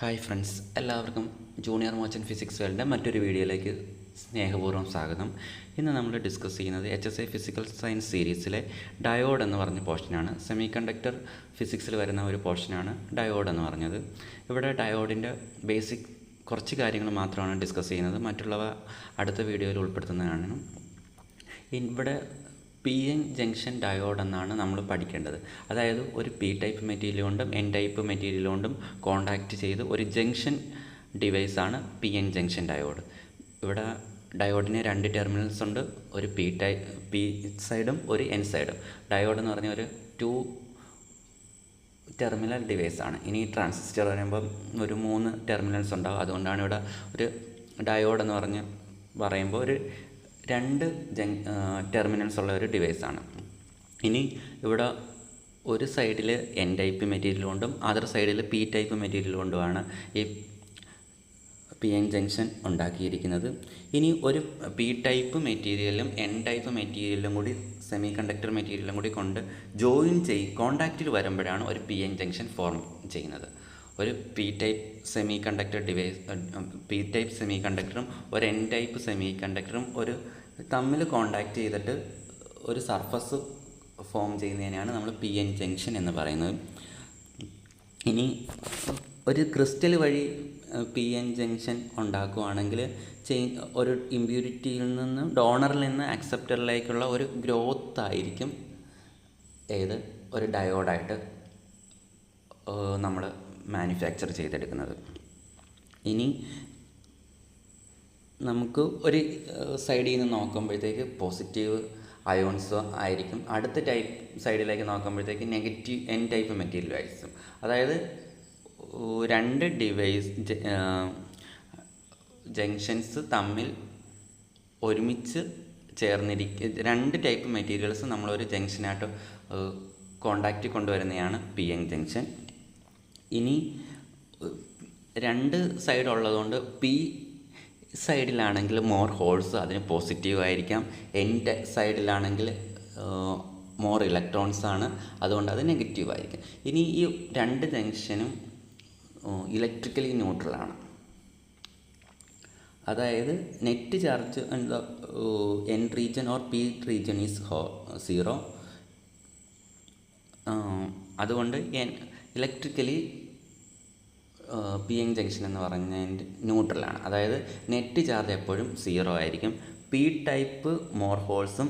Hi friends, എല്ലാവർക്കും junior merchant physics വേൾഡിൻ്റെ മറ്റൊരു വീഡിയോയിലേക്ക് സ്നേഹപൂർവ്വം സ്വാഗതം. ഇന്ന് നമ്മൾ ഡിസ്കസ് ചെയ്യുന്നത് HSI ഫിസിക്കൽ സയൻസ് സീരീസിലെ ഡയോഡ് എന്ന് പറഞ്ഞ പോർഷനാണ്. സെമി കണ്ടക്ടർ ഫിസിക്സിൽ വരുന്ന ഒരു പോർഷനാണ് ഡയോഡ് എന്ന് പറഞ്ഞത്. ഇവിടെ ഡയോഡിൻ്റെ ബേസിക് കുറച്ച് കാര്യങ്ങൾ മാത്രമാണ് ഡിസ്കസ് ചെയ്യുന്നത്, മറ്റുള്ളവ അടുത്ത വീഡിയോയിൽ ഉൾപ്പെടുത്തുന്നതാണ്. ഇവിടെ PN ജംഗ്ഷൻ ഡയോഡ് എന്നാണ് നമ്മൾ പഠിക്കേണ്ടത്. അതായത് ഒരു P ടൈപ്പ് മെറ്റീരിയൽ കൊണ്ടും N ടൈപ്പ് മെറ്റീരിയൽ കൊണ്ടും കോണ്ടാക്റ്റ് ചെയ്ത് ഒരു ജംഗ്ഷൻ ഡിവൈസാണ് PN ജംഗ്ഷൻ ഡയോഡ്. ഇവിടെ ഡയോഡിന് രണ്ട് ടെർമിനൽസ് ഉണ്ട്, ഒരു P സൈഡും ഒരു N സൈഡും. ഡയോഡ് എന്ന് പറഞ്ഞ ഒരു 2 ടെർമിനൽ ഡിവൈസാണ്. ഇനി ട്രാൻസിസ്റ്റർ പറയുമ്പം ഒരു 3 ടെർമിനൽസ് ഉണ്ടാകും. അതുകൊണ്ടാണ് ഇവിടെ ഒരു ഡയോഡ് എന്ന് പറയുമ്പോൾ ഒരു 2 ടെർമിനൽസ് ഉള്ള ഒരു ഡിവൈസാണ്. ഇനി ഇവിടെ ഒരു സൈഡിൽ N ടൈപ്പ് മെറ്റീരിയൽ കൊണ്ടും അതർ സൈഡിൽ P ടൈപ്പ് മെറ്റീരിയൽ കൊണ്ടുമാണ് ഈ PN ജംഗ്ഷൻ ഉണ്ടാക്കിയിരിക്കുന്നത്. ഇനി ഒരു P ടൈപ്പ് മെറ്റീരിയലും N ടൈപ്പ് മെറ്റീരിയലും കൂടി സെമി കണ്ടക്ടർ മെറ്റീരിയലും കൂടി കൊണ്ട് കോണ്ടാക്റ്റിൽ വരുമ്പോഴാണ് ഒരു PN ജംഗ്ഷൻ ഫോം ചെയ്യുന്നത്. ഒരു P type semiconductor P type സെമി കണ്ടക്ടറും ഒരു N ടൈപ്പ് സെമി കണ്ടക്ടറും തമ്മിൽ കോണ്ടാക്റ്റ് ചെയ്തിട്ട് ഒരു സർഫസ് ഫോം ചെയ്യുന്നതിനാണ് നമ്മൾ PN ജംഗ്ഷൻ എന്ന് പറയുന്നത്. ഇനി ഒരു ക്രിസ്റ്റൽ വഴി PN ജംഗ്ഷൻ ഉണ്ടാക്കുകയാണെങ്കിൽ ഒരു ഇമ്പ്യൂരിറ്റിയിൽ നിന്ന് ഡോണറിൽ നിന്ന് അക്സെപ്റ്ററിലേക്കുള്ള ഒരു ഗ്രോത്ത് ആയിരിക്കും ഒരു ഡയോഡായിട്ട് നമ്മൾ മാനുഫാക്ചർ ചെയ്തെടുക്കുന്നത്. ഇനി നമുക്ക് ഒരു സൈഡിൽ നിന്ന് നോക്കുമ്പോഴത്തേക്ക് പോസിറ്റീവ് അയോൺസ് ആയിരിക്കും, അടുത്ത സൈഡിലേക്ക് നോക്കുമ്പോഴത്തേക്ക് നെഗറ്റീവ് N ടൈപ്പ് മെറ്റീരിയൽ ആയിരിക്കും. അതായത് രണ്ട് ജംഗ്ഷൻസ് തമ്മിൽ ഒരുമിച്ച് രണ്ട് ടൈപ്പ് മെറ്റീരിയൽസ് നമ്മളൊരു ജംഗ്ഷനായിട്ട് കോണ്ടാക്റ്റ് കൊണ്ടുവരുന്നതാണ് PN ജംഗ്ഷൻ. ഇനി രണ്ട് സൈഡ് ഉള്ളതുകൊണ്ട് P സൈഡിലാണെങ്കിൽ മോർ ഹോൾസ്, അതിന് പോസിറ്റീവ് ആയിരിക്കാം. N സൈഡിലാണെങ്കിൽ മോർ ഇലക്ട്രോൺസ് ആണ്, അതുകൊണ്ട് അത് നെഗറ്റീവ് ആയിരിക്കും. ഇനി ഈ രണ്ട് ജംഗ്ഷനും ഇലക്ട്രിക്കലി ന്യൂട്രലാണ്. അതായത് net charge N region or P region is 0. അതുകൊണ്ട് ഇലക്ട്രിക്കലി PN ജംഗ്ഷൻ എന്ന് പറഞ്ഞതിൻ്റെ ന്യൂട്രലാണ്. അതായത് നെറ്റ് ചാർജ് എപ്പോഴും 0 ആയിരിക്കും. P ടൈപ്പ് മോർ ഹോൾസും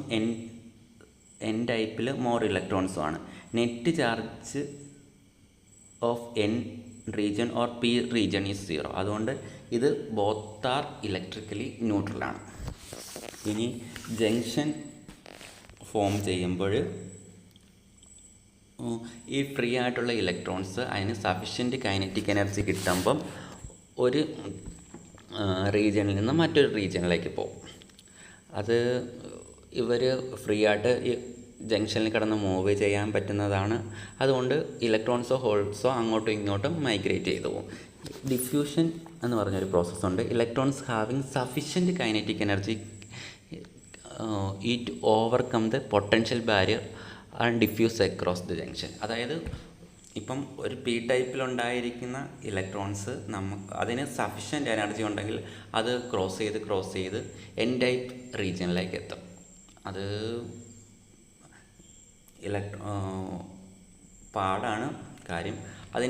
N ടൈപ്പിൽ മോർ ഇലക്ട്രോൺസും ആണ്. Net charge of N region or P region is 0. അതുകൊണ്ട് ഇത് ബോത്ത് ആർ ഇലക്ട്രിക്കലി ന്യൂട്രലാണ്. ഇനി ജംഗ്ഷൻ ഫോം ചെയ്യുമ്പോൾ ഈ ഫ്രീ ആയിട്ടുള്ള ഇലക്ട്രോൺസ് അതിന് സഫിഷ്യൻറ്റ് കൈനറ്റിക് എനർജി കിട്ടുമ്പം ഒരു റീജിയനിൽ നിന്ന് മറ്റൊരു റീജിയനിലേക്ക് പോകും. അത് ഇവർ ഫ്രീ ആയിട്ട് ഈ ജംഗ്ഷനിൽ കിടന്ന് മൂവ് ചെയ്യാൻ പറ്റുന്നതാണ്. അതുകൊണ്ട് ഇലക്ട്രോൺസോ ഹോൾസോ അങ്ങോട്ടും ഇങ്ങോട്ടും മൈഗ്രേറ്റ് ചെയ്തു പോകും. ഡിഫ്യൂഷൻ എന്ന് പറഞ്ഞൊരു പ്രോസസ്സുണ്ട്. Electrons having sufficient kinetic energy it overcome the potential barrier and diffuse across the junction. അതായത് ഇപ്പം ഒരു P ടൈപ്പിലുണ്ടായിരിക്കുന്ന ഇലക്ട്രോൺസ് അതിന് സഫിഷ്യൻ്റ് എനർജി ഉണ്ടെങ്കിൽ അത് ക്രോസ് ചെയ്ത് N ടൈപ്പ് റീജിയനിലേക്ക് എത്തും. അത് പാടാണ് കാര്യം.